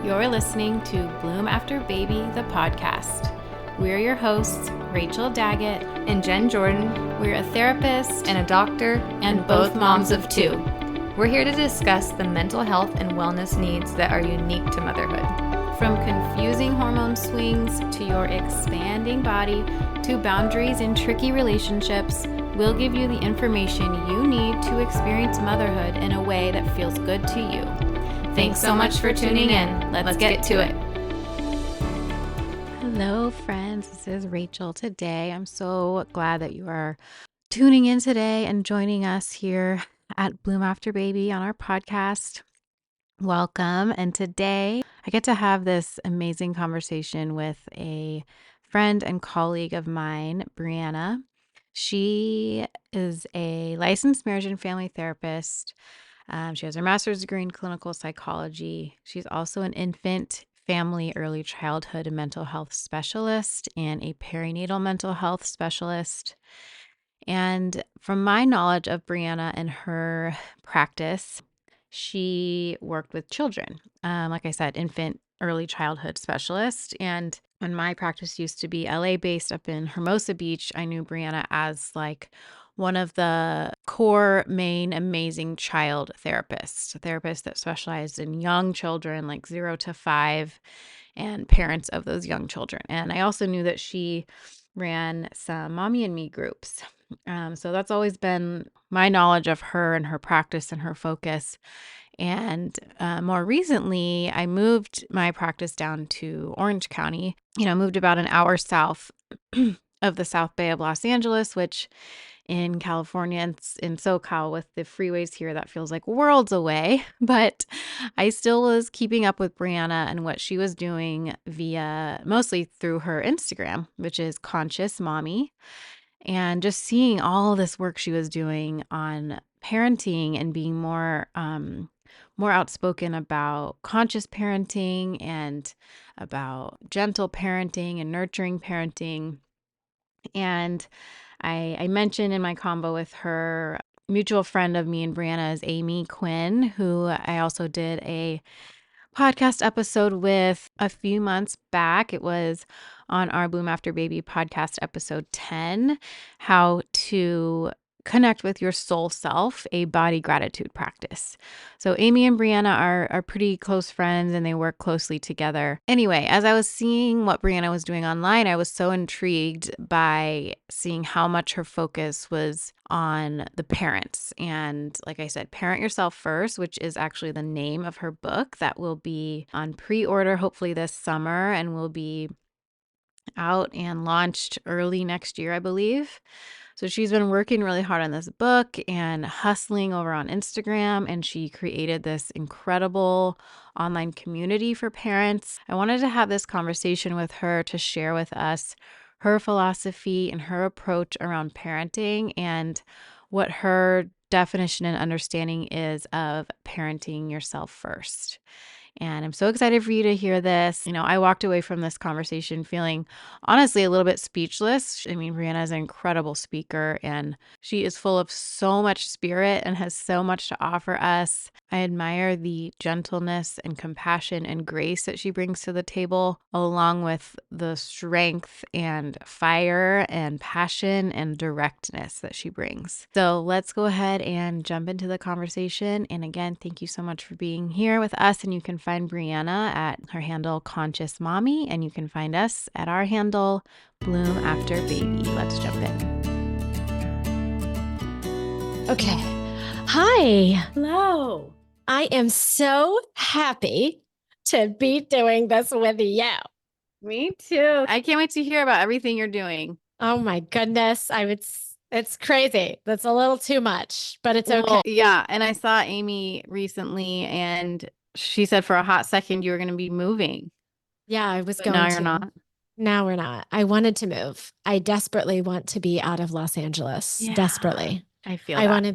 You're listening to Bloom After Baby, the podcast. We're your hosts, Rachel Daggett and Jen Jordan. We're a therapist and a doctor and both moms of two. We're here to discuss the mental health and wellness needs that are unique to motherhood. From confusing hormone swings to your expanding body to boundaries in tricky relationships, we'll give you the information you need to experience motherhood in a way that feels good to you. Thanks so much for tuning in. Let's get to it. Hello, friends. This is Rachel. Today, I'm so glad that you are tuning in today and joining us here at Bloom After Baby on our podcast. Welcome. And today, I get to have this amazing conversation with a friend and colleague of mine, Bryana. She is a licensed marriage and family therapist. She has her master's degree in clinical psychology. She's also an infant, family, early childhood, and mental health specialist and a perinatal mental health specialist. And from my knowledge of Bryana and her practice, she worked with children. Like I said, infant, early childhood specialist. And when my practice used to be LA based up in Hermosa Beach, I knew Bryana as like one of the core main amazing child therapists, a therapist that specialized in young children like 0 to 5 and parents of those young children. And I also knew that she ran some mommy and me groups. So that's always been my knowledge of her and her practice and her focus. And more recently, I moved my practice down to Orange County, moved about an hour south of the South Bay of Los Angeles, which in California and in SoCal with the freeways here, that feels like worlds away. But I still was keeping up with Bryana and what she was doing mostly through her Instagram, which is Conscious Mommy. And just seeing all this work she was doing on parenting and being more outspoken about conscious parenting and about gentle parenting and nurturing parenting. And I mentioned in my combo with her, mutual friend of me and Bryana is Amy Quinn, who I also did a podcast episode with a few months back. It was on our Bloom After Baby podcast episode 10, how to connect with your soul self, a body gratitude practice. So Amy and Bryana are pretty close friends and they work closely together. Anyway, as I was seeing what Bryana was doing online, I was so intrigued by seeing how much her focus was on the parents. And like I said, Parent Yourself First, which is actually the name of her book that will be on pre-order hopefully this summer and will be out and launched early next year, I believe. So she's been working really hard on this book and hustling over on Instagram, and she created this incredible online community for parents. I wanted to have this conversation with her to share with us her philosophy and her approach around parenting and what her definition and understanding is of parenting yourself first. And I'm so excited for you to hear this. I walked away from this conversation feeling honestly a little bit speechless. I mean, Bryana is an incredible speaker and she is full of so much spirit and has so much to offer us. I admire the gentleness and compassion and grace that she brings to the table, along with the strength and fire and passion and directness that she brings. So let's go ahead and jump into the conversation. And again, thank you so much for being here with us. And you can find Bryana at her handle Conscious Mommy, and you can find us at our handle Bloom After Baby. Let's jump in. Okay. Hi. Hello. I am so happy to be doing this with you. Me too. I can't wait to hear about everything you're doing. Oh my goodness. It's crazy. That's a little too much, but it's okay. Well, yeah. And I saw Amy recently and she said for a hot second you were going to be moving. Yeah, I was But going now to. you're not. Now we're not. I wanted to move. I desperately want to be out of Los Angeles. Yeah, desperately. I feel I that. want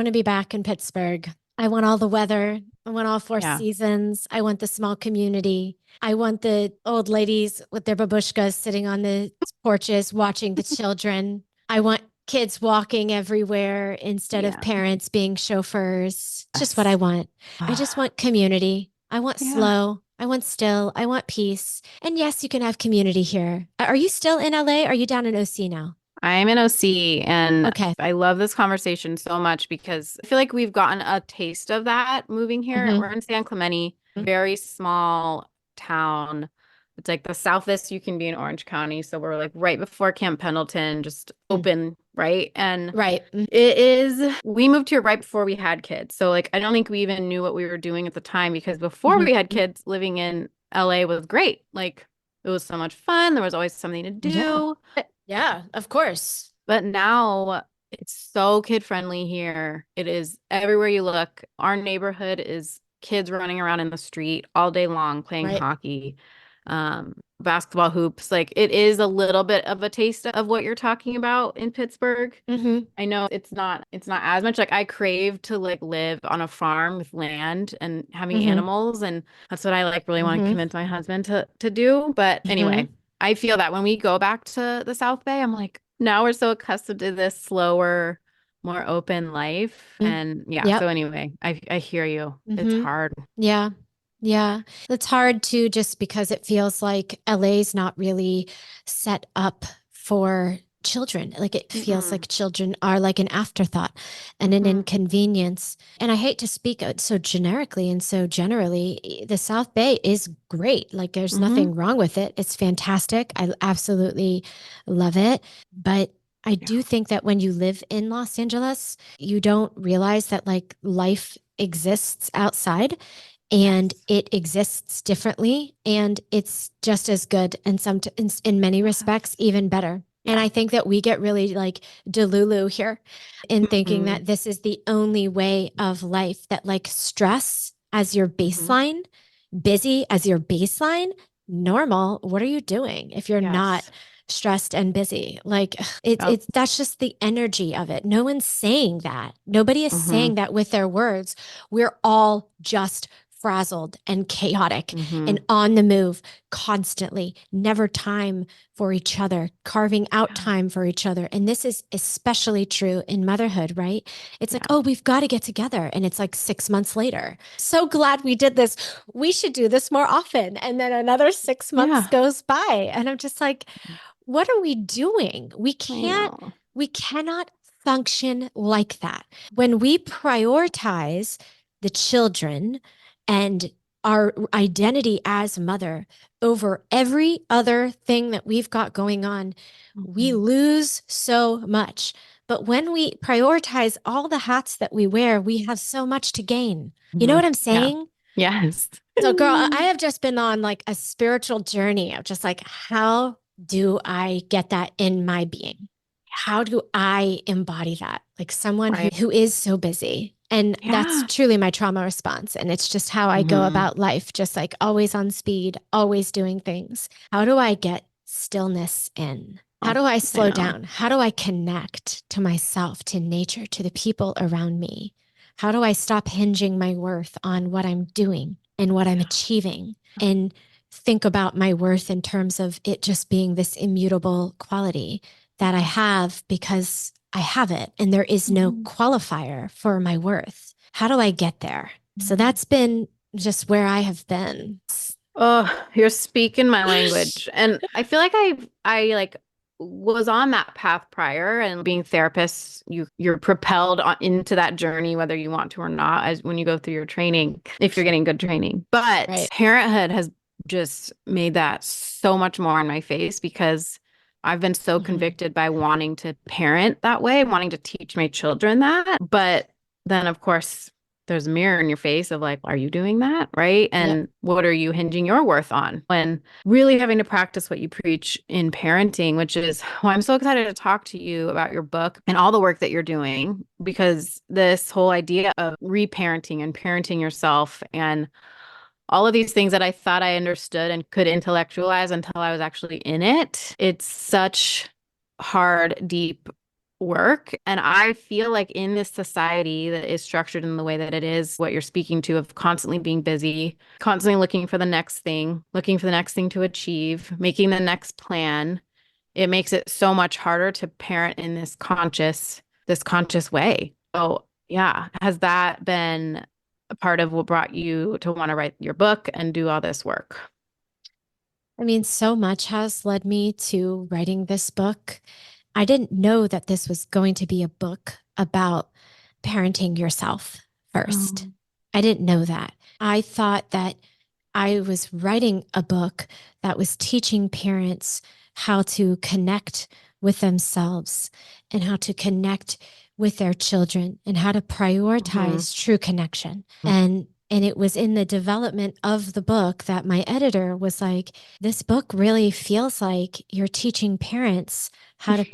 to be back in Pittsburgh. I want all the weather. I want all four seasons. I want the small community. I want the old ladies with their babushkas sitting on the porches watching the children. I want kids walking everywhere instead of parents being chauffeurs. It's just what I want. I just want community. I want slow. I want still. I want peace. And yes, you can have community here. Are you still in LA? Are you down in OC now? I'm in OC, and Okay. I love this conversation so much because I feel like we've gotten a taste of that moving here. Mm-hmm. We're in San Clemente, very small town. It's like the southest you can be in Orange County. So we're like right before Camp Pendleton, just open, right? And Right. it is, we moved here right before we had kids. So like, I don't think we even knew what we were doing at the time because before Mm-hmm. we had kids, living in LA was great. Like, it was so much fun. There was always something to Yeah. do. Yeah, of course. But now it's so kid friendly here. It is everywhere you look. Our neighborhood is kids running around in the street all day long playing Right. hockey, basketball hoops. Like it is a little bit of a taste of what you're talking about in Pittsburgh. Mm-hmm. I know it's not as much. Like I crave to like live on a farm with land and having Mm-hmm. animals, and that's what I like really want to Mm-hmm. convince my husband to do. But Mm-hmm. anyway, I feel that when we go back to the South Bay, I'm like, now we're so accustomed to this slower, more open life. And yeah, so Yep. anyway, I hear you. It's Mm-hmm. hard. Yeah. Yeah. It's hard too, just because it feels like LA's not really set up for children. Like it feels Mm-mm. like children are like an afterthought and an Mm-hmm. inconvenience. And I hate to speak so generically and so generally. The South Bay is great. Like there's Mm-hmm. nothing wrong with it. It's fantastic. I absolutely love it. But I Yeah. do think that when you live in Los Angeles, you don't realize that like life exists outside and Yes. it exists differently and it's just as good and in many respects even better. And Yeah. I think that we get really like delulu here in thinking Mm-hmm. that this is the only way of life, that like stress as your Mm-hmm. baseline, busy as your baseline, normal. What are you doing if you're not Yes. stressed and busy? Like it's Yep. it's that's just the energy of it. No one's saying that. Nobody is Mm-hmm. saying that with their words. We're all just frazzled and chaotic Mm-hmm. and on the move constantly, never time for each other, carving out Yeah. time for each other. And this is especially true in motherhood, right? It's like, Yeah. oh, we've got to get together. And it's like 6 months later. So glad we did this. We should do this more often. And then another 6 months Yeah. goes by. And I'm just like, what are we doing? I know. We cannot function like that. When we prioritize the children and our identity as mother over every other thing that we've got going on, we Mm-hmm. lose so much. But when we prioritize all the hats that we wear, we have so much to gain. You know Mm-hmm. what I'm Yeah. saying? Yes. So, girl, I have just been on like a spiritual journey of just like, how do I get that in my being? How do I embody that? Like someone Right. who is so busy. And that's Yeah. truly my trauma response. And it's just how I go Mm-hmm. about life, just like always on speed, always doing things. How do I get stillness in? How Oh, do I I slow know. down? How do I connect to myself, to nature, to the people around me? How do I stop hinging my worth on what I'm doing and what I'm achieving and think about my worth in terms of it just being this immutable quality that I have because I have it and there is no Mhm. qualifier for my worth? How do I get there? So Mhm. that's been just where I have been. Oh, you're speaking my language. And I feel like I like was on that path prior, and being therapists, you're propelled into that journey whether you want to or not, as when you go through your training, if you're getting good training. But Right. parenthood has just made that so much more in my face because I've been so Mhm. convicted by wanting to parent that way, wanting to teach my children that. But then of course there's a mirror in your face of like, are you doing that? Right. Yep. And what are you hinging your worth on when really having to practice what you preach in parenting, which is why I'm so excited to talk to you about your book and all the work that you're doing, because this whole idea of reparenting and parenting yourself and all of these things that I thought I understood and could intellectualize until I was actually in it. It's such hard, deep work. And I feel like in this society that is structured in the way that it is, what you're speaking to of constantly being busy, constantly looking for the next thing, looking for the next thing to achieve, making the next plan, it makes it so much harder to parent in this conscious way. So, yeah, has that been a part of what brought you to want to write your book and do all this work? I mean, so much has led me to writing this book. I didn't know that this was going to be a book about parenting yourself first. Oh. I didn't know that. I thought that I was writing a book that was teaching parents how to connect with themselves and how to connect with their children and how to prioritize true connection. And it was in the development of the book that my editor was like, this book really feels like you're teaching parents how to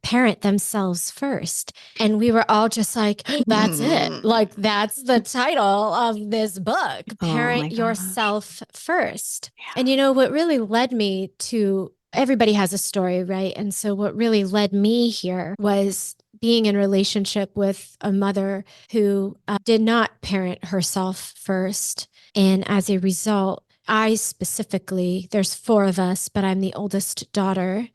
parent themselves first. And we were all just like, that's it. Like, that's the title of this book, Oh my Parent gosh. Yourself First. Yeah. And you know what really led me to, everybody has a story, right? And so what really led me here was being in relationship with a mother who did not parent herself first. And as a result, I specifically, there's four of us, but I'm the oldest daughter.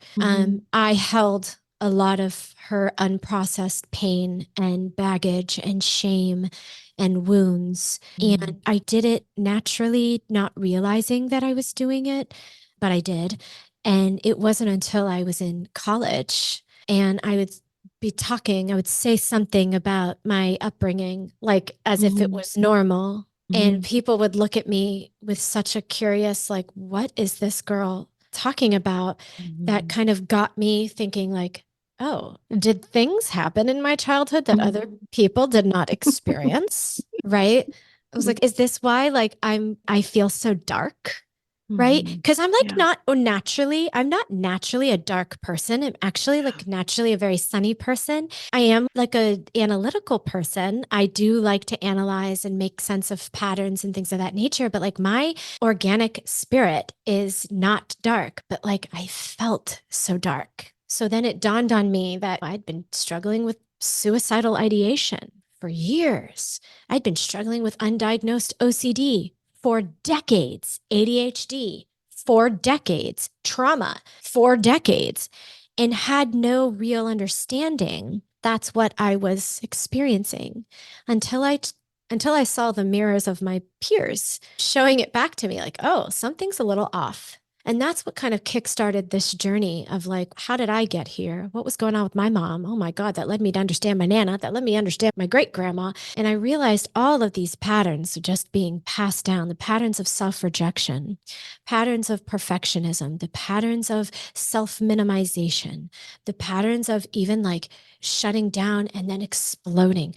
I held a lot of her unprocessed pain and baggage and shame and wounds. And I did it naturally, not realizing that I was doing it, but I did. And it wasn't until I was in college and I would say something about my upbringing, like as if it was normal. And people would look at me with such a curious, like, what is this girl talking about? That kind of got me thinking, like, oh, did things happen in my childhood that other people did not experience? Right. I was like, is this why I feel so dark? Right. Because I'm like I'm not naturally a dark person. I'm actually like naturally a very sunny person. I am like a analytical person. I do like to analyze and make sense of patterns and things of that nature. But like my organic spirit is not dark, but like I felt so dark. So then it dawned on me that I'd been struggling with suicidal ideation for years. I'd been struggling with undiagnosed OCD for decades, ADHD for decades, trauma for decades, and had no real understanding. That's what I was experiencing until I saw the mirrors of my peers showing it back to me like, oh, something's a little off. And that's what kind of kickstarted this journey of like, how did I get here? What was going on with my mom? Oh my God, that led me to understand my Nana. That led me to understand my great grandma. And I realized all of these patterns are just being passed down, the patterns of self rejection, patterns of perfectionism, the patterns of self minimization, the patterns of even like shutting down and then exploding,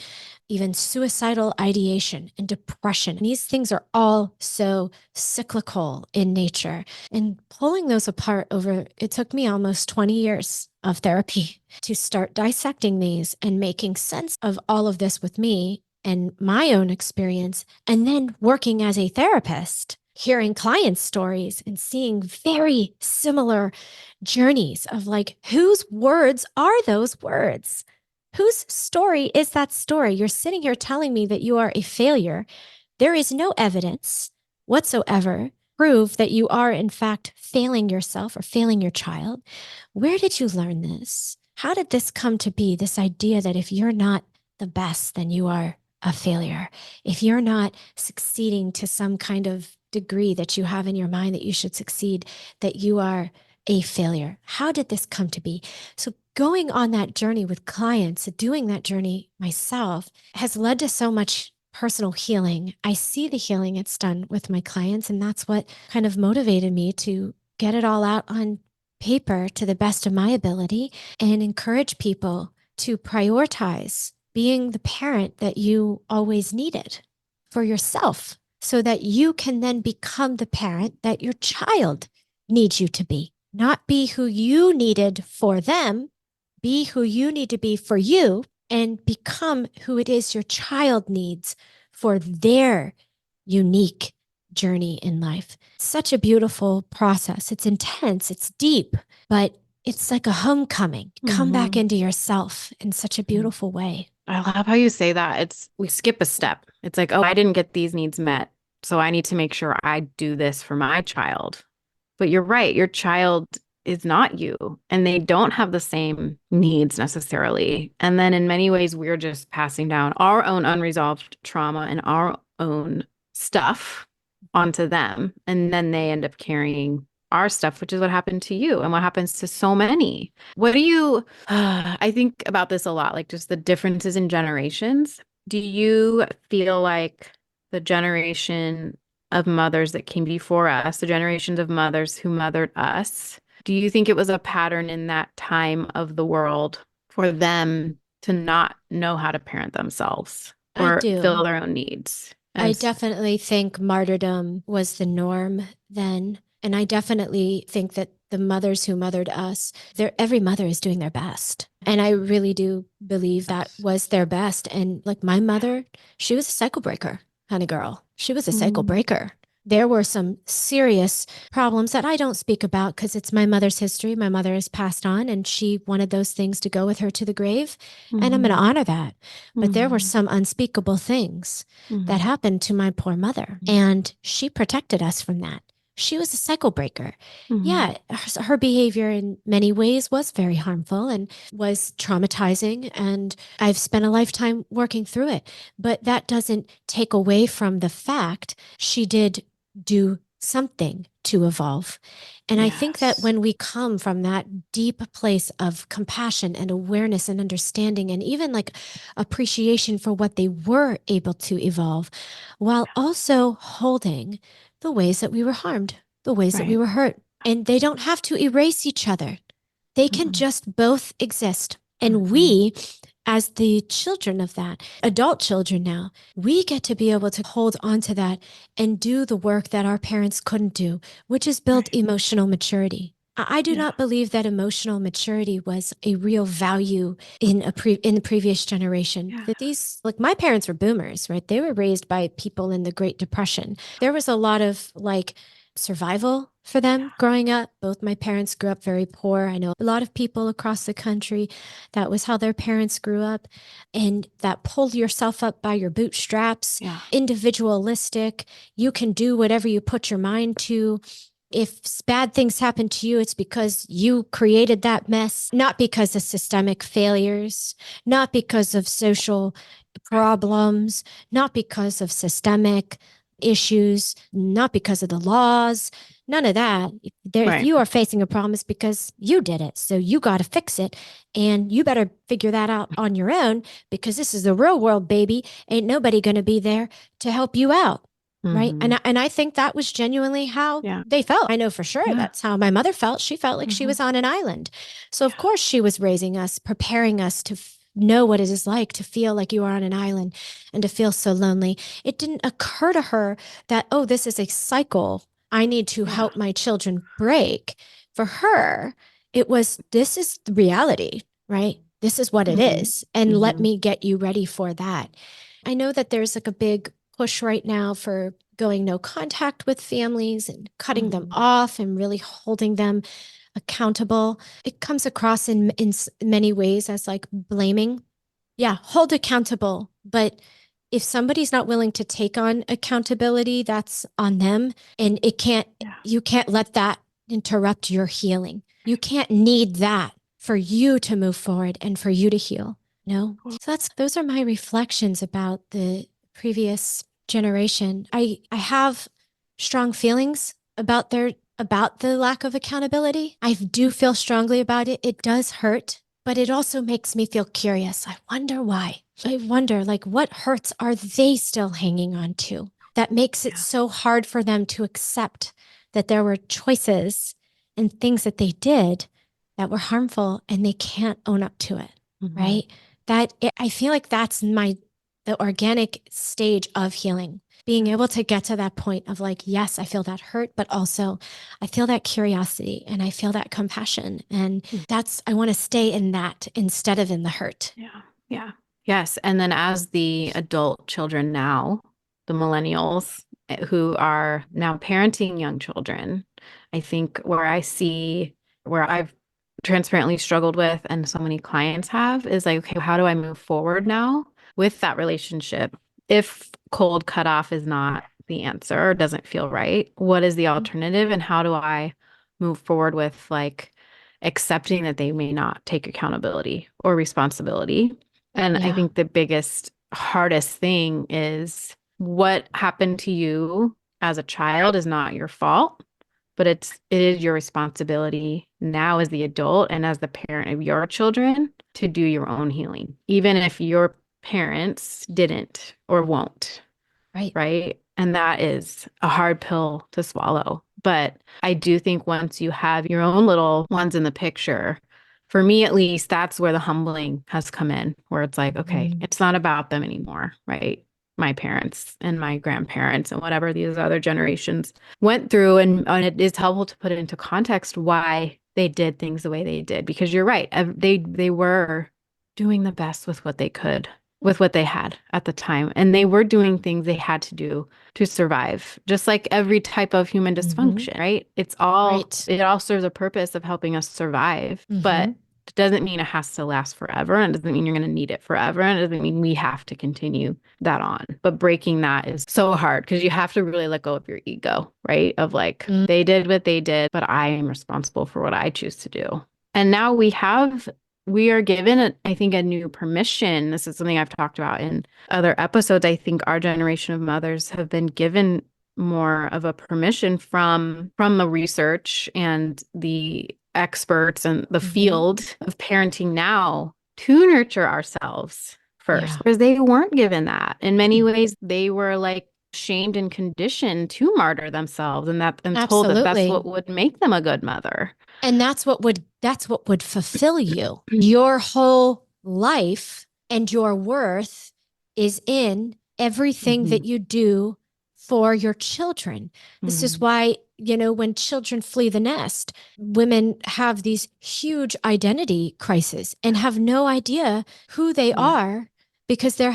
even suicidal ideation and depression. And these things are all so cyclical in nature. And pulling those apart it took me almost 20 years of therapy to start dissecting these and making sense of all of this with me and my own experience. And then working as a therapist, hearing clients' stories and seeing very similar journeys of like, whose words are those words? Whose story is that story? You're sitting here telling me that you are a failure. There is no evidence whatsoever prove that you are in fact failing yourself or failing your child. Where did you learn this? How did this come to be? This idea that if you're not the best, then you are a failure. If you're not succeeding to some kind of degree that you have in your mind that you should succeed, that you are a failure. How did this come to be? So going on that journey with clients, doing that journey myself has led to so much personal healing. I see the healing it's done with my clients, and that's what kind of motivated me to get it all out on paper to the best of my ability and encourage people to prioritize being the parent that you always needed for yourself so that you can then become the parent that your child needs you to be. Not be who you needed for them, be who you need to be for you, and become who it is your child needs for their unique journey in life. Such a beautiful process. It's intense, it's deep, but it's like a homecoming. Come back into yourself in such a beautiful way. I love how you say that. We skip a step. It's like, oh, I didn't get these needs met, so I need to make sure I do this for my child. But you're right, your child is not you, and they don't have the same needs necessarily. And then in many ways, we're just passing down our own unresolved trauma and our own stuff onto them. And then they end up carrying our stuff, which is what happened to you and what happens to so many. What do you, I think about this a lot, like just the differences in generations. Do you feel like the generation of mothers that came before us, the generations of mothers who mothered us, do you think it was a pattern in that time of the world for them to not know how to parent themselves I or fill do. their own needs? I As definitely think martyrdom was the norm then. And I definitely think that the mothers who mothered us, every mother is doing their best. And I really do believe that was their best. And like my mother, she was a cycle breaker kind of girl. She was a cycle Mm, breaker. There were some serious problems that I don't speak about because it's my mother's history. My mother has passed on and she wanted those things to go with her to the grave. And I'm going to mhm, honor that. But there were mhm, some unspeakable things that mhm, happened to my poor mother. And she protected us from that. She was a cycle breaker. mhm. Yeah, her behavior in many ways was very harmful and was traumatizing. And I've spent a lifetime working through it. But that doesn't take away from the fact she did do something to evolve. And I think that Yes. when we come from that deep place of compassion and awareness and understanding, and even like appreciation for what they were able to evolve, while also holding the ways that we were harmed, the ways that we Right. were hurt. And they don't have to erase each other, they can Mhm, just both exist. And mhm. we, as the children of that, adult children now, we get to be able to hold on to that and do the work that our parents couldn't do, which is build Right. emotional maturity. I do Yeah. not believe that emotional maturity was a real value in the previous generation. Yeah. That these like my parents were boomers, right? They were raised by people in the Great Depression. There was a lot of like survival for them growing up. Both my parents grew up very poor. I know a lot of people across the country, that was how their parents grew up. And that pull yourself up by your bootstraps, Yeah. individualistic, you can do whatever you put your mind to. If bad things happen to you, it's because you created that mess, not because of systemic failures, not because of social problems, not because of systemic issues, not because of the laws, none of that. If Right. you are facing a problem, it's because you did it. So you got to fix it. And you better figure that out on your own because this is the real world, baby. Ain't nobody going to be there to help you out. Right. Hmm. And I think that was genuinely how Yeah. they felt. I know for sure Yeah. that's how my mother felt. She felt like she Hmm. was on an island. So, of Yeah. course, she was raising us, preparing us to know what it is like to feel like you are on an island and to feel so lonely. It didn't occur to her that, oh, this is a cycle I need to Yeah. help my children break. For her, it was, this is the reality, right? This is what it Hmm. is. And let Hmm. me get you ready for that. I know that there's like a big push right now for going no contact with families and cutting them Hmm. off and really holding them accountable. It comes across in many ways as like blaming. Yeah, hold accountable. But if somebody's not willing to take on accountability, that's on them. And Yeah. you can't let that interrupt your healing. You can't need that for you to move forward and for you to heal. No. So those are my reflections about the previous generation. I have strong feelings about the lack of accountability. I do feel strongly about it. It does hurt, but it also makes me feel curious. I wonder why. I wonder, like, what hurts are they still hanging on to that makes it Yeah. so hard for them to accept that there were choices and things that they did that were harmful and they can't own up to it, Hmm. right? I feel like that's the organic stage of healing. Being able to get to that point of like, yes, I feel that hurt, but also I feel that curiosity and I feel that compassion. And I want to stay in that instead of in the hurt. Yeah. Yeah. Yes. And then as the adult children now, the millennials who are now parenting young children, I think where I've transparently struggled with and so many clients have is like, okay, how do I move forward now with that relationship? If cold cutoff is not the answer or doesn't feel right, what is the alternative and how do I move forward with like accepting that they may not take accountability or responsibility? And I Yeah. think the biggest, hardest thing is what happened to you as a child is not your fault, but it is your responsibility now as the adult and as the parent of your children to do your own healing, even if your parents didn't or won't. Right. Right. And that is a hard pill to swallow. But I do think once you have your own little ones in the picture, for me at least, that's where the humbling has come in, where it's like, okay, it's not about them anymore. Right. My parents and my grandparents and whatever these other generations went through. And it is helpful to put it into context why they did things the way they did, because you're right. They were doing the best with what they could, with what they had at the time. And they were doing things they had to do to survive, just like every type of human dysfunction, right? It all serves a purpose of helping us survive, but it doesn't mean it has to last forever. And it doesn't mean you're going to need it forever. And it doesn't mean we have to continue that on. But breaking that is so hard because you have to really let go of your ego, right? Of like, they did what they did, but I am responsible for what I choose to do. And now we are given, I think, a new permission. This is something I've talked about in other episodes. I think our generation of mothers have been given more of a permission from the research and the experts and the field of parenting now to nurture ourselves first, because they weren't given that. In many ways, they were like shamed and conditioned to martyr themselves and told that that's what would make them a good mother. And that's what would fulfill you. Your whole life and your worth is in everything that you do for your children. This is why, when children flee the nest, women have these huge identity crises and have no idea who they are, because there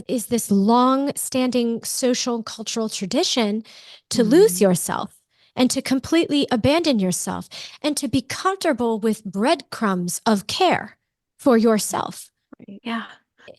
is this long-standing social and cultural tradition to lose yourself and to completely abandon yourself and to be comfortable with breadcrumbs of care for yourself. Yeah.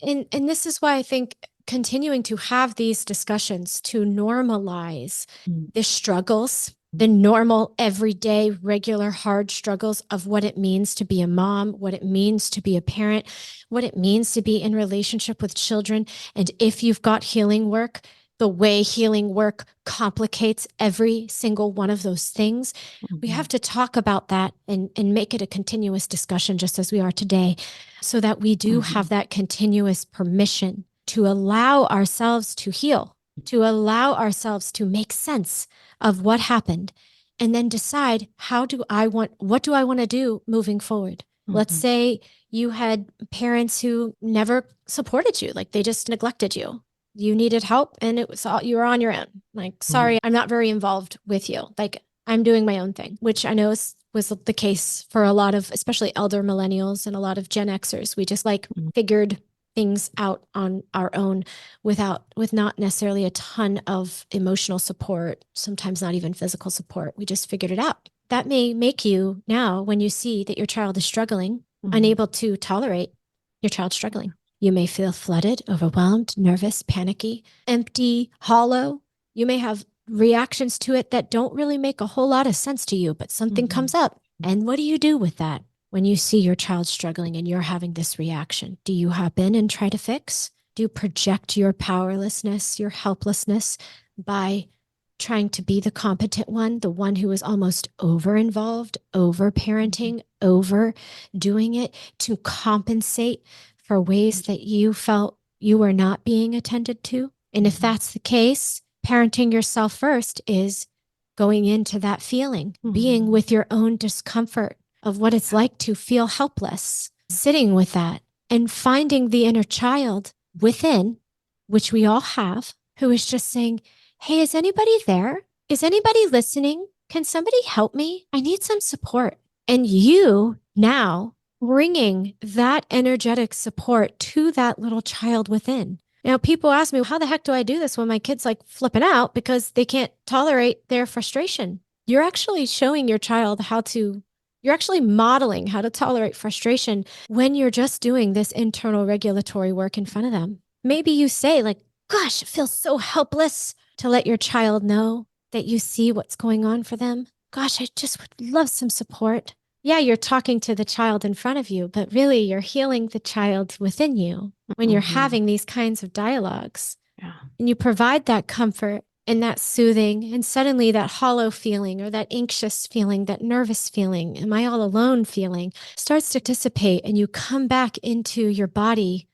And this is why I think continuing to have these discussions to normalize the struggles, the normal, everyday, regular, hard struggles of what it means to be a mom, what it means to be a parent, what it means to be in relationship with children. And if you've got healing work, the way healing work complicates every single one of those things. We have to talk about that and make it a continuous discussion, just as we are today, so that we do have that continuous permission to allow ourselves to heal, to allow ourselves to make sense of what happened, and then decide what do I want to do moving forward? Let's say you had parents who never supported you, like they just neglected you. You needed help and you were on your own. Like, sorry, I'm not very involved with you. Like, I'm doing my own thing, which I know was the case for a lot of, especially elder millennials and a lot of Gen Xers. We just figured things out on our own with not necessarily a ton of emotional support, sometimes not even physical support. We just figured it out. That may make you now, when you see that your child is struggling, unable to tolerate your child struggling. You may feel flooded, overwhelmed, nervous, panicky, empty, hollow. You may have reactions to it that don't really make a whole lot of sense to you, but something comes up. And what do you do with that when you see your child struggling and you're having this reaction? Do you hop in and try to fix? Do you project your powerlessness, your helplessness by trying to be the competent one, the one who is almost over-involved, over-parenting, overdoing it to compensate for ways that you felt you were not being attended to? And if that's the case, parenting yourself first is going into that feeling, being with your own discomfort of what it's like to feel helpless, sitting with that and finding the inner child within, which we all have, who is just saying, hey, is anybody there? Is anybody listening? Can somebody help me? I need some support. And you now bringing that energetic support to that little child within. Now, people ask me, how the heck do I do this when my kid's like flipping out because they can't tolerate their frustration? You're actually showing your child you're actually modeling how to tolerate frustration when you're just doing this internal regulatory work in front of them. Maybe you say like, gosh, it feels so helpless, to let your child know that you see what's going on for them. Gosh, I just would love some support. Yeah, you're talking to the child in front of you, but really you're healing the child within you when you're having these kinds of dialogues. Yeah. And you provide that comfort and that soothing, and suddenly that hollow feeling or that anxious feeling, that nervous feeling, am I all alone feeling starts to dissipate, and you come back into your body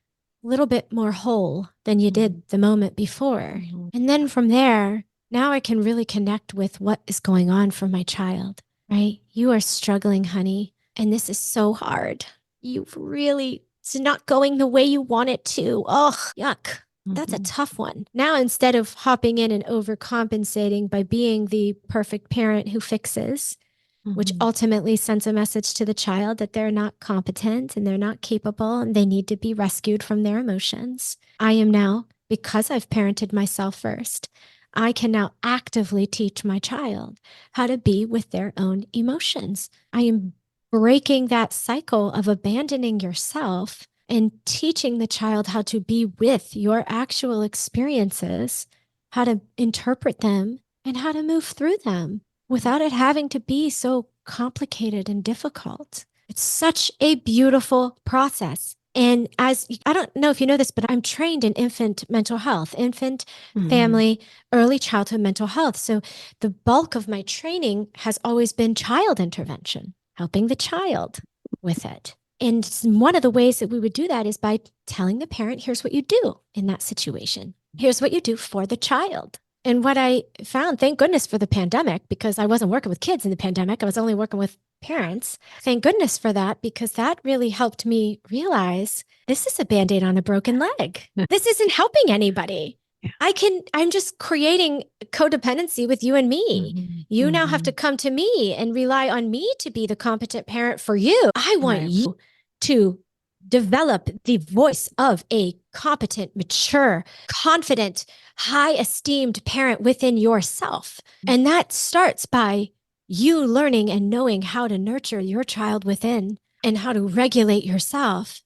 a little bit more whole than you did the moment before. And then from there, now I can really connect with what is going on for my child, right? You are struggling, honey, and this is so hard. You've really, it's not going the way you want it to. Oh, yuck. That's a tough one. Now, instead of hopping in and overcompensating by being the perfect parent who fixes, which ultimately sends a message to the child that they're not competent and they're not capable and they need to be rescued from their emotions, I am now, because I've parented myself first, I can now actively teach my child how to be with their own emotions. I am breaking that cycle of abandoning yourself and teaching the child how to be with your actual experiences, how to interpret them, and how to move through them without it having to be so complicated and difficult. It's such a beautiful process. And as I don't know if you know this, but I'm trained in infant mental health, infant, family, early childhood mental health. So the bulk of my training has always been child intervention, helping the child with it. And one of the ways that we would do that is by telling the parent, here's what you do in that situation. Here's what you do for the child. And what I found, thank goodness for the pandemic, because I wasn't working with kids in the pandemic. I was only working with parents. Thank goodness for that, because that really helped me realize this is a Band-Aid on a broken leg. This isn't helping anybody. I'm just creating codependency with you and me. You now have to come to me and rely on me to be the competent parent for you. I want you to develop the voice of a competent, mature, confident, high esteemed parent within yourself. And that starts by you learning and knowing how to nurture your child within and how to regulate yourself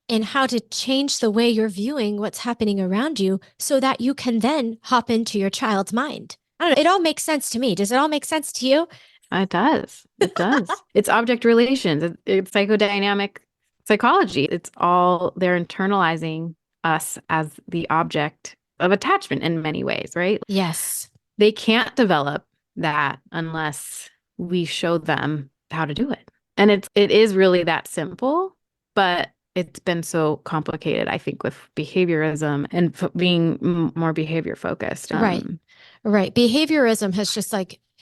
and how to change the way you're viewing what's happening around you so that you can then hop into your child's mind. I don't know. It all makes sense to me. Does it all make sense to you? It does. It does. It's object relations. It's psychodynamic psychology. It's all, they're internalizing us as the object of attachment in many ways, right? Yes. They can't develop that unless we show them how to do it. And it is really that simple, but it's been so complicated, I think, with behaviorism and being more behavior focused. Right. Behaviorism has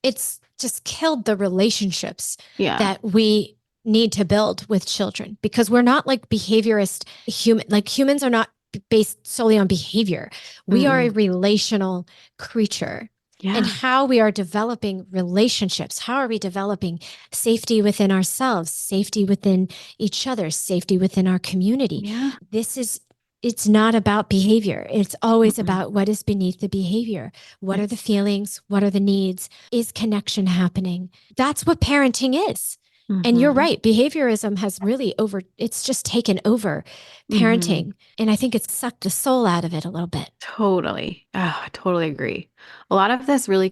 it's just killed the relationships that we need to build with children, because we're not like behaviorist humans are not based solely on behavior. We are a relational creature. Yeah. And how we are developing relationships. How are we developing safety within ourselves, safety within each other, safety within our community? Yeah. It's not about behavior. It's always about what is beneath the behavior. What are the feelings? What are the needs? Is connection happening? That's what parenting is. And you're right. Behaviorism has really it's just taken over parenting. And I think it's sucked the soul out of it a little bit. Totally. Oh, I totally agree. A lot of this really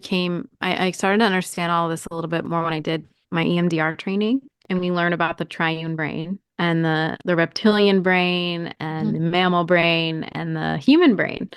I started to understand all of this a little bit more when I did my EMDR training, and we learn about the triune brain and the reptilian brain and the mammal brain and the human brain.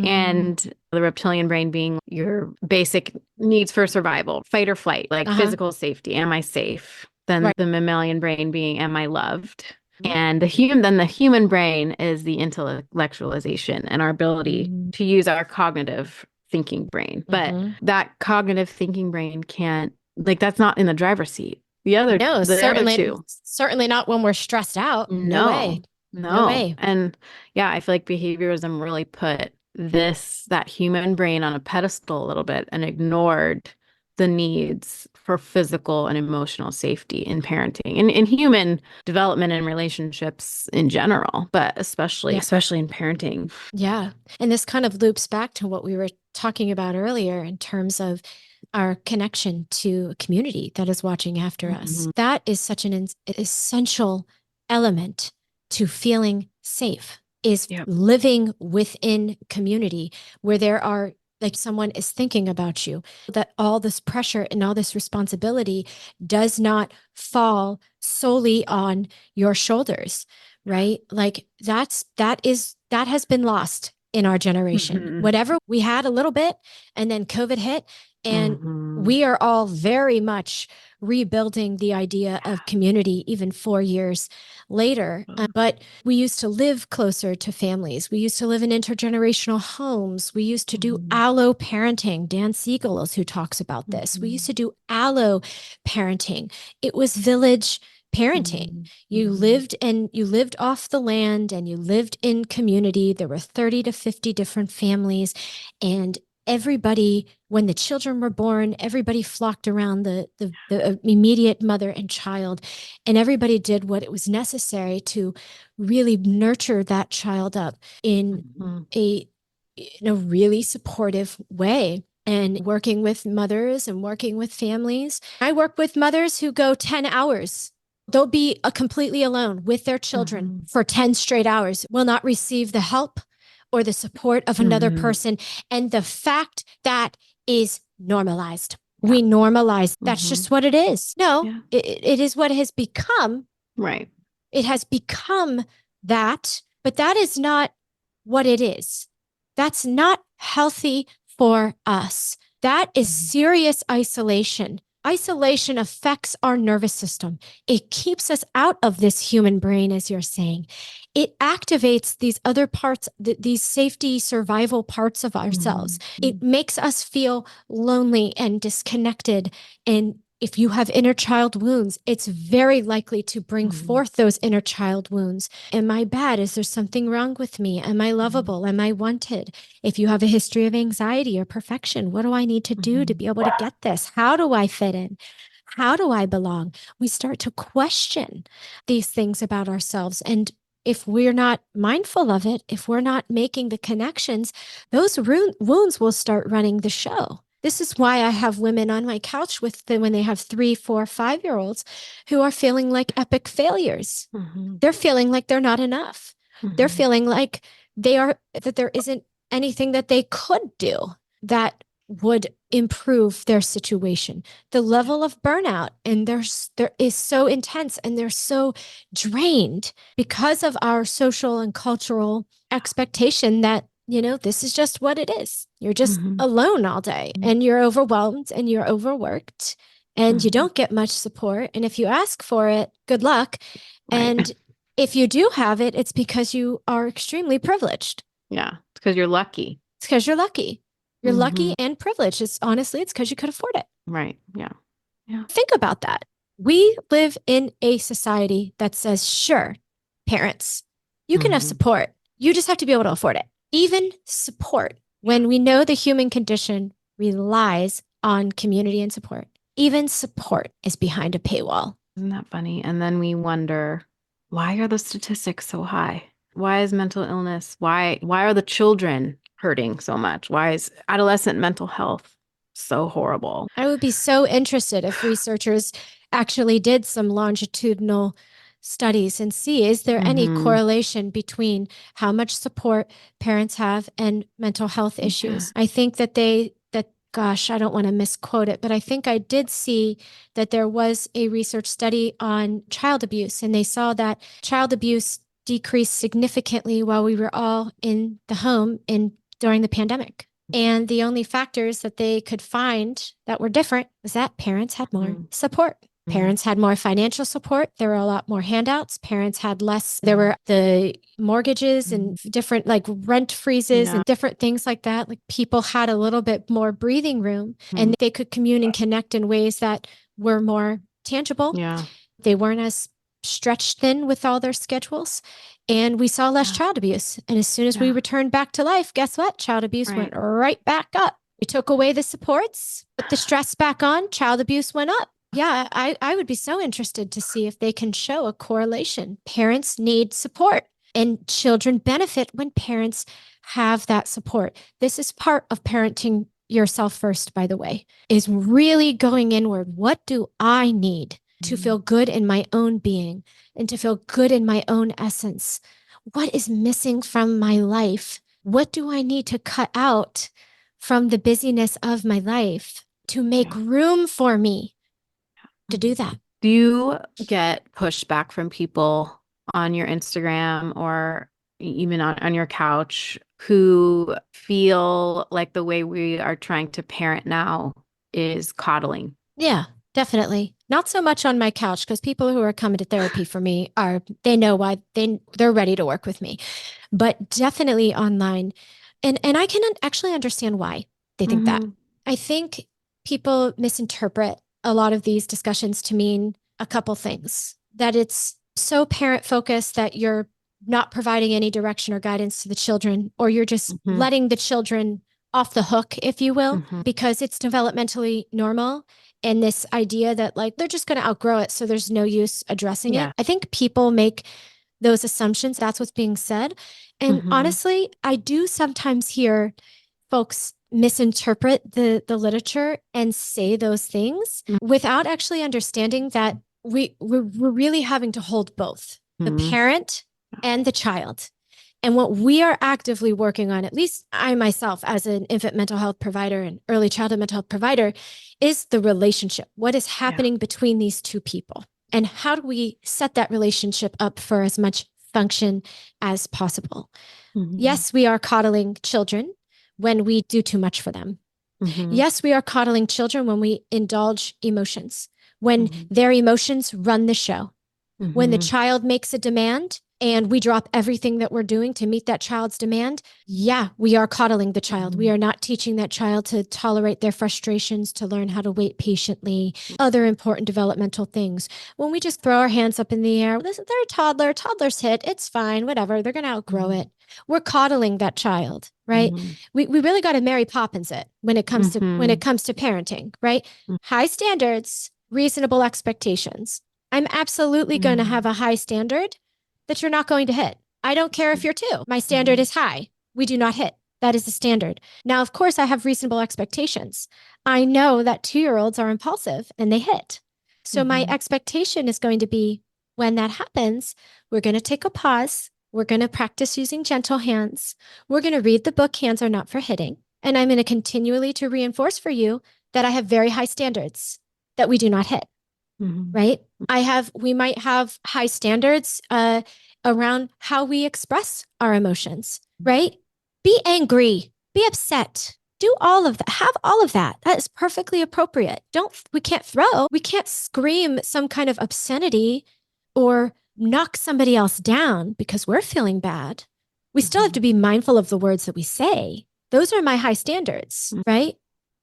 And the reptilian brain being your basic needs for survival, fight or flight, like physical safety. Am I safe? Then the mammalian brain being, am I loved? And the human brain is the intellectualization and our ability to use our cognitive thinking brain. But that cognitive thinking brain can't, that's not in the driver's seat. The other two. Certainly not when we're stressed out. No way. No way. And yeah, I feel like behaviorism really put that human brain on a pedestal a little bit and ignored the needs for physical and emotional safety in parenting and in human development and relationships in general, but especially in parenting. Yeah. And this kind of loops back to what we were talking about earlier in terms of our connection to a community that is watching after us. That is such an essential element to feeling safe, is living within community where there are, like, someone is thinking about you, that all this pressure and all this responsibility does not fall solely on your shoulders, right? Like that has been lost in our generation. Whatever we had a little bit, and then COVID hit, and we are all very much rebuilding the idea of community even 4 years later. But we used to live closer to families. We used to live in intergenerational homes. We used to do allo parenting. Dan Siegel is who talks about this. We used to do allo parenting. It was village parenting. You lived off the land and you lived in community. There were 30 to 50 different families, and everybody, when the children were born, everybody flocked around the immediate mother and child, and everybody did what it was necessary to really nurture that child up in a really supportive way. And working with mothers and working with families. I work with mothers who go 10 hours. They'll be completely alone with their children for 10 straight hours, will not receive the help or the support of another person. And the fact that is normalized. Yeah. We normalize. That's just what it is. No, it is what it has become. Right. It has become that, but that is not what it is. That's not healthy for us. That is serious isolation. Isolation affects our nervous system. It keeps us out of this human brain, as you're saying. It activates these other parts, these safety survival parts of ourselves. It makes us feel lonely and disconnected. And if you have inner child wounds, it's very likely to bring forth those inner child wounds. Am I bad? Is there something wrong with me? Am I lovable? Am I wanted? If you have a history of anxiety or perfection, what do I need to do to be able to get this? How do I fit in? How do I belong? We start to question these things about ourselves. And if we're not mindful of it, if we're not making the connections, those wounds will start running the show. This is why I have women on my couch with them when they have 3, 4, 5-year-olds who are feeling like epic failures. They're feeling like they're not enough. They're feeling like that there isn't anything that they could do that would improve their situation. The level of burnout and there is so intense, and they're so drained because of our social and cultural expectation that this is just what it is. You're just alone all day, and you're overwhelmed and you're overworked, and you don't get much support. And if you ask for it, good luck. Right. And if you do have it, it's because you are extremely privileged. Yeah. It's because you're lucky. It's because you're lucky. You're lucky and privileged. It's because you could afford it. Right. Yeah. Yeah. Think about that. We live in a society that says, sure, parents, you can have support. You just have to be able to afford it. Even support, when we know the human condition relies on community and support, even support is behind a paywall. Isn't that funny? And then we wonder, why are the statistics so high? Why is mental illness? Why are the children hurting so much? Why is adolescent mental health so horrible? I would be so interested if researchers actually did some longitudinal studies and see, is there any correlation between how much support parents have and mental health issues? I think that gosh, I don't want to misquote it, but I think I did see that there was a research study on child abuse, and they saw that child abuse decreased significantly while we were all in the home during the pandemic. And the only factors that they could find that were different was that parents had more support. Parents had more financial support. There were a lot more handouts. Parents had less. There were the mortgages and different like rent freezes and different things like that. Like people had a little bit more breathing room and they could commune and connect in ways that were more tangible. Yeah. They weren't as stretched thin with all their schedules. And we saw less child abuse. And as soon as we returned back to life, guess what? Child abuse went right back up. We took away the supports, put the stress back on, child abuse went up. Yeah, I would be so interested to see if they can show a correlation. Parents need support, and children benefit when parents have that support. This is part of parenting yourself first, by the way, is really going inward. What do I need to feel good in my own being and to feel good in my own essence? What is missing from my life? What do I need to cut out from the busyness of my life to make room for me to do that? Do you get pushback from people on your Instagram or even on your couch who feel like the way we are trying to parent now is coddling. Yeah, definitely. Not so much on my couch because people who are coming to therapy for me they know why they're ready to work with me, but definitely online. And I can actually understand why they think that. I think people misinterpret a lot of these discussions to mean a couple things, that it's so parent focused that you're not providing any direction or guidance to the children, or you're just letting the children off the hook, if you will, because it's developmentally normal. And this idea that like they're just going to outgrow it, so there's no use addressing it. I think people make those assumptions. That's what's being said. And honestly, I do sometimes hear folks misinterpret the literature and say those things without actually understanding that we're really having to hold both the parent and the child. And what we are actively working on, at least I myself as an infant mental health provider and early childhood mental health provider, is the relationship. What is happening between these two people? And how do we set that relationship up for as much function as possible? Yes, we are coddling children when we do too much for them. Yes, we are coddling children when we indulge emotions, when their emotions run the show. When the child makes a demand and we drop everything that we're doing to meet that child's demand, yeah, we are coddling the child. We are not teaching that child to tolerate their frustrations, to learn how to wait patiently, other important developmental things. When we just throw our hands up in the air, they're a toddler, toddlers hit, it's fine, whatever, they're going to outgrow it. We're coddling that child, right? We really got to Mary Poppins it when it comes to parenting, right? High standards, reasonable expectations. I'm absolutely going to have a high standard that you're not going to hit. I don't care if you're two. My standard is high. We do not hit. That is the standard. Now, of course, I have reasonable expectations. I know that 2-year-olds are impulsive and they hit. So my expectation is going to be, when that happens, we're going to take a pause. We're going to practice using gentle hands. We're going to read the book, Hands Are Not for Hitting. And I'm going to continually to reinforce for you that I have very high standards that we do not hit. Right? We might have high standards around how we express our emotions, right? Be angry, be upset, do all of that, have all of that. That is perfectly appropriate. We can't scream some kind of obscenity or knock somebody else down because we're feeling bad. We still have to be mindful of the words that we say. Those are my high standards, right?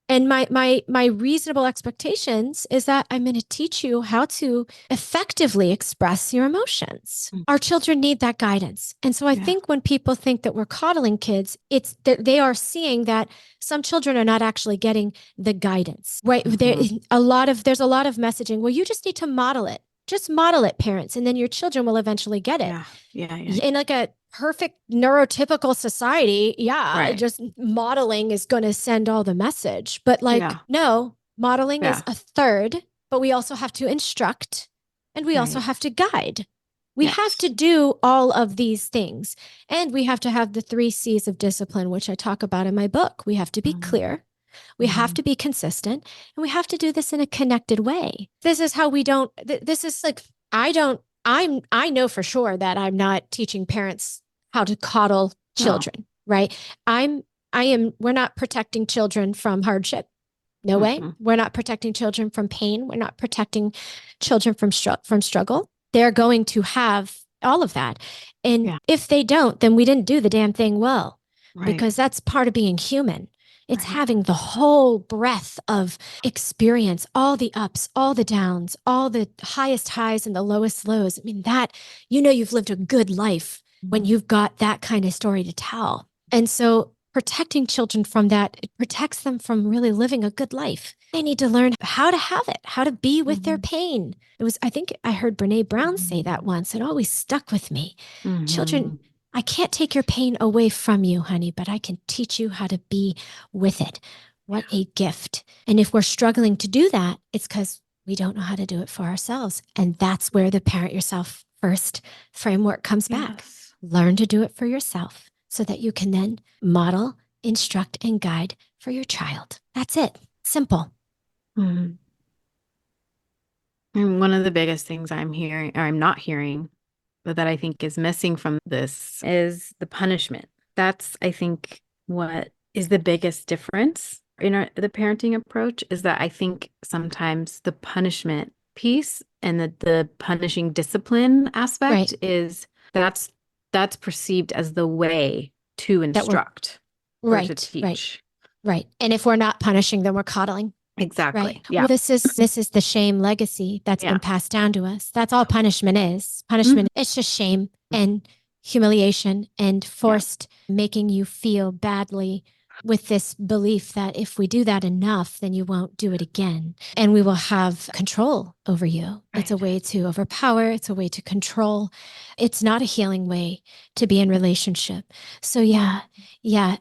And my reasonable expectations is that I'm going to teach you how to effectively express your emotions. Our children need that guidance. And so I think when people think that we're coddling kids, it's that they are seeing that some children are not actually getting the guidance, right? There's a lot of messaging. Well, you just need to model it. Just model it, parents, and then your children will eventually get it. In like a perfect neurotypical society, just modeling is going to send all the message. But no, modeling is a third, but we also have to instruct and we also have to guide. We have to do all of these things. And we have to have the 3 C's of discipline, which I talk about in my book. We have to be clear. We have to be consistent, and we have to do this in a connected way. This is how this is like, I know for sure that I'm not teaching parents how to coddle children, right? We're not protecting children from hardship. No way. We're not protecting children from pain. We're not protecting children from struggle. They're going to have all of that. And if they don't, then we didn't do the damn thing well, because that's part of being human. It's having the whole breadth of experience, all the ups, all the downs, all the highest highs and the lowest lows. I mean, you've lived a good life when you've got that kind of story to tell. And so protecting children from that, it protects them from really living a good life. They need to learn how to have it, how to be with their pain. I think I heard Brene Brown say that once. It always stuck with me. Children, I can't take your pain away from you, honey, but I can teach you how to be with it. What a gift. And if we're struggling to do that, it's because we don't know how to do it for ourselves. And that's where the parent yourself first framework comes back. Learn to do it for yourself so that you can then model, instruct, and guide for your child. That's it. Simple. And one of the biggest things I'm hearing, or I'm not hearing, but that I think is missing from this is the punishment. that's, I think, what is the biggest difference in the parenting approach is that I think sometimes the punishment piece and the punishing discipline Right. aspect is that's perceived as the way to That we're instruct or to right, right, teach. right. And if we're not punishing, then we're coddling. Right. Exactly. Well, Yeah. this is the shame legacy that's Yeah. been passed down to us. That's all punishment is. Mhm. Punishment, it's just shame and humiliation and Yeah. forced making you feel badly with this belief that if we do that enough, then you won't do it again. And we will have control over you. It's a Right. way to overpower, it's a way to control. It's not a healing way to be in relationship. So yeah,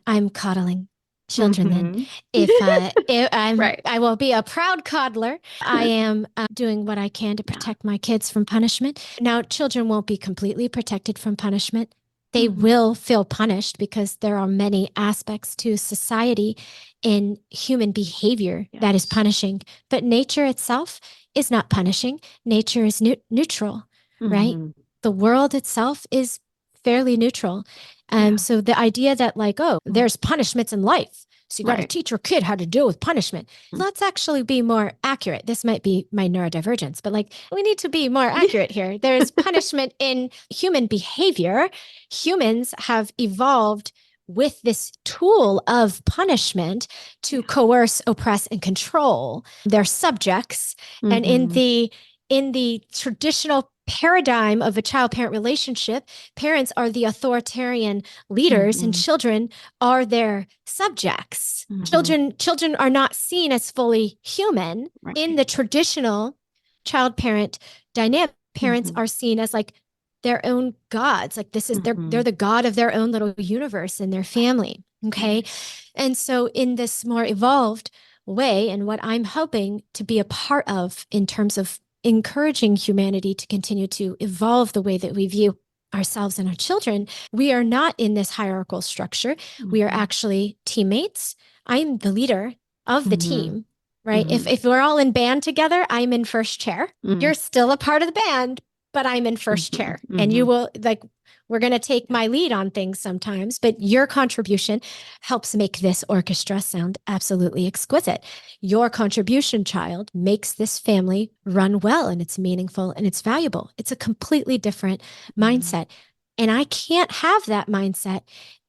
I'm coddling children then. Mhm. If Right. I will be a proud coddler. I am doing what I can to Yeah. protect my kids from punishment. Now, children won't be completely protected from punishment. They Mhm. will feel punished because there are many aspects to society in human behavior that is Yes. punishing, but nature itself is not punishing. Nature is neutral, right? Mhm. The world itself is fairly neutral. Yeah. So the idea that like, oh, Mhm. there's punishments in life. So you got to Right. teach your kid how to deal with punishment. Mm. Let's actually be more accurate. This might be my neurodivergence, but like we need to be more accurate here. There's punishment in human behavior. Humans have evolved with this tool of punishment to coerce, oppress, and control their subjects. And Mhm. in the traditional paradigm of a child-parent relationship, parents are the authoritarian leaders and Mhm. children are their subjects. Mhm. Children are not seen as fully human in Right. the traditional child parent dynamic. Parents Mhm. are seen as like their own gods. Like this is they're Mhm. the god of their own little universe in their family. Okay. Right. And so in this more evolved way, and what I'm hoping to be a part of in terms of encouraging humanity to continue to evolve the way that we view ourselves and our children, we are not in this hierarchical structure. We are Mhm. actually teammates. I'm the leader of the Mhm. team, right? Mhm. If we're all in band together, I'm in first chair. Mhm. You're still a part of the band, but I'm in first Mhm. chair. And you Mhm. will like we're going to take my lead on things sometimes, but your contribution helps make this orchestra sound absolutely exquisite. Your contribution, child, makes this family run well and it's meaningful and it's valuable. It's a completely different mindset. And I can't have that mindset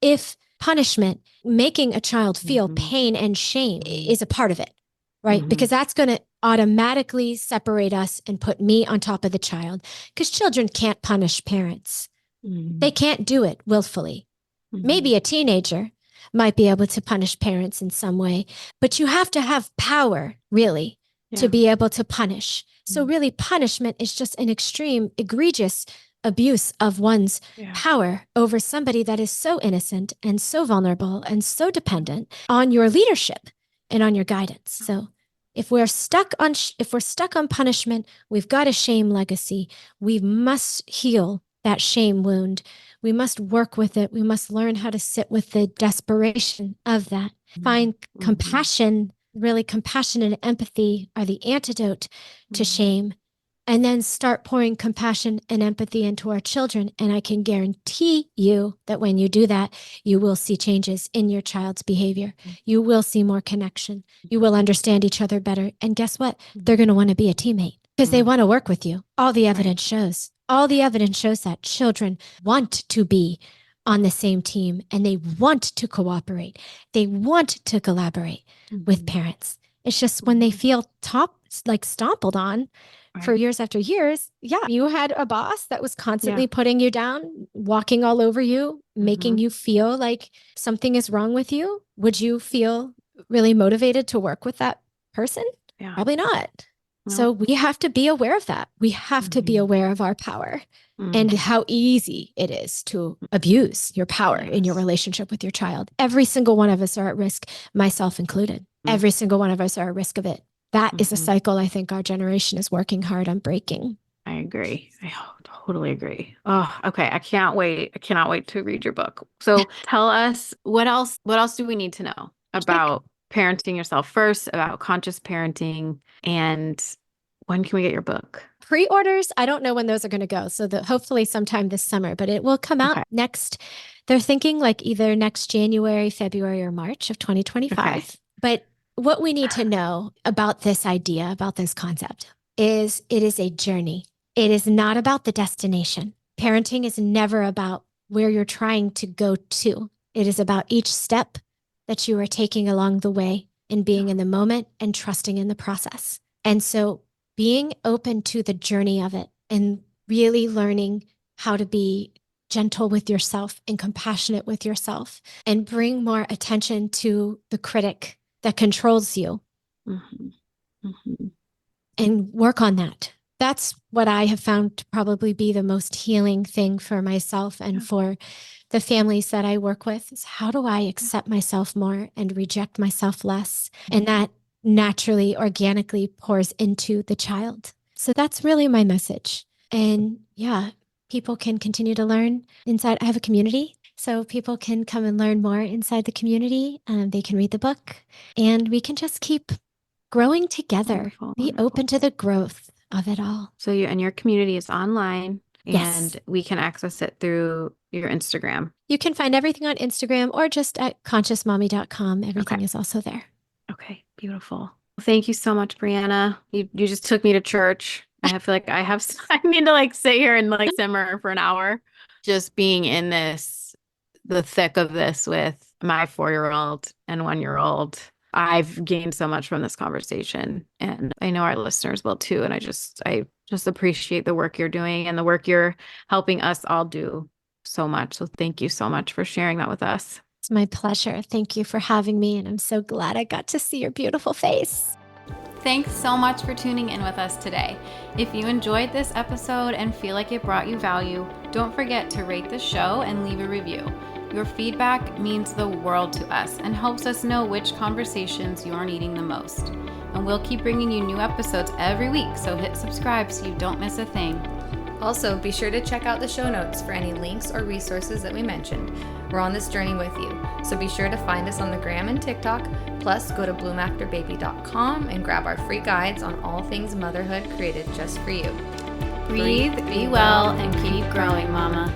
if punishment, making a child feel Mhm. pain and shame is a part of it, right? Mhm. Because that's going to automatically separate us and put me on top of the child because children can't punish parents. They Mhm. can't do it willfully. Mhm. Maybe a teenager might be able to punish parents in some way, but you have to have power, really, to Yeah. be able to punish. So, Mhm. really, punishment is just an extreme, egregious abuse of one's Yeah. power over somebody that is so innocent and so vulnerable and so dependent on your leadership and on your guidance. So, if we're stuck on punishment, we've got a shame legacy. We must heal that shame wound. We must work with it. We must learn how to sit with the desperation of that. Find Mhm. compassion. Really, compassion and empathy are the antidote to Mhm. shame. And then start pouring compassion and empathy into our children. And I can guarantee you that when you do that, you will see changes in your child's behavior. You will see more connection. You will understand each other better. And guess what? They're going to want to be a teammate because they want to work with you. All the evidence shows. All the evidence shows that children want to be on the same team and they want to cooperate. They want to collaborate with Mhm. parents. It's just when they feel stompled on for Right. years after years, yeah, you had a boss that was Yeah. constantly putting you down, walking all over you, making Mhm. you feel like something is wrong with you. Would you feel really motivated to work with that person? Yeah. Probably not. No. So we have to be aware of that. We have to be Mhm. aware of our power and Mhm. how easy it is to abuse your power in your Yes. relationship with your child. Every single one of us are at risk, myself included. Every single one of us are at risk of it. That is a Mhm. cycle I think our generation is working hard on breaking. I agree. I totally agree. Oh, okay. I can't wait. I cannot wait to read your book. So tell us what else do we need to know about parenting yourself first, about conscious parenting, and when can we get your book? Pre-orders, I don't know when those are going to go. So hopefully sometime this summer, but it will come out next. They're thinking like either next January, February, or March of 2025. Okay. But what we need to know about this idea, about this concept, is it is a journey. It is not about the destination. Parenting is never about where you're trying to go to. It is about each step that you are taking along the way and being in the moment and trusting in the process. And so being open to the journey of it and really learning how to be gentle with yourself and compassionate with yourself and bring more attention to the critic that controls you and work on that. That's what I have found to probably be the most healing thing for myself and for the families that I work with is how do I accept myself more and reject myself less? And that naturally, organically pours into the child. So that's really my message. And yeah, people can continue to learn inside. I have a community, so people can come and learn more inside the community. They can read the book and we can just keep growing together. Be open to the growth of it all. So your community is online and we can access it through your Instagram. You can find everything on Instagram or just at consciousmommy.com. Everything is also there. Okay, beautiful. Thank you so much, Bryana. You just took me to church. I feel like I need to like sit here and like simmer for an hour. Just being in the thick of this with my 4-year-old and 1-year-old. I've gained so much from this conversation and I know our listeners will too. And I just appreciate the work you're doing and the work you're helping us all do so much. So thank you so much for sharing that with us. It's my pleasure. Thank you for having me. And I'm so glad I got to see your beautiful face. Thanks so much for tuning in with us today. If you enjoyed this episode and feel like it brought you value, don't forget to rate the show and leave a review. Your feedback means the world to us and helps us know which conversations you are needing the most. And we'll keep bringing you new episodes every week, so hit subscribe so you don't miss a thing. Also, be sure to check out the show notes for any links or resources that we mentioned. We're on this journey with you, so be sure to find us on the gram and TikTok. Plus, go to bloomafterbaby.com and grab our free guides on all things motherhood created just for you. Breathe, be well, and keep growing, mama.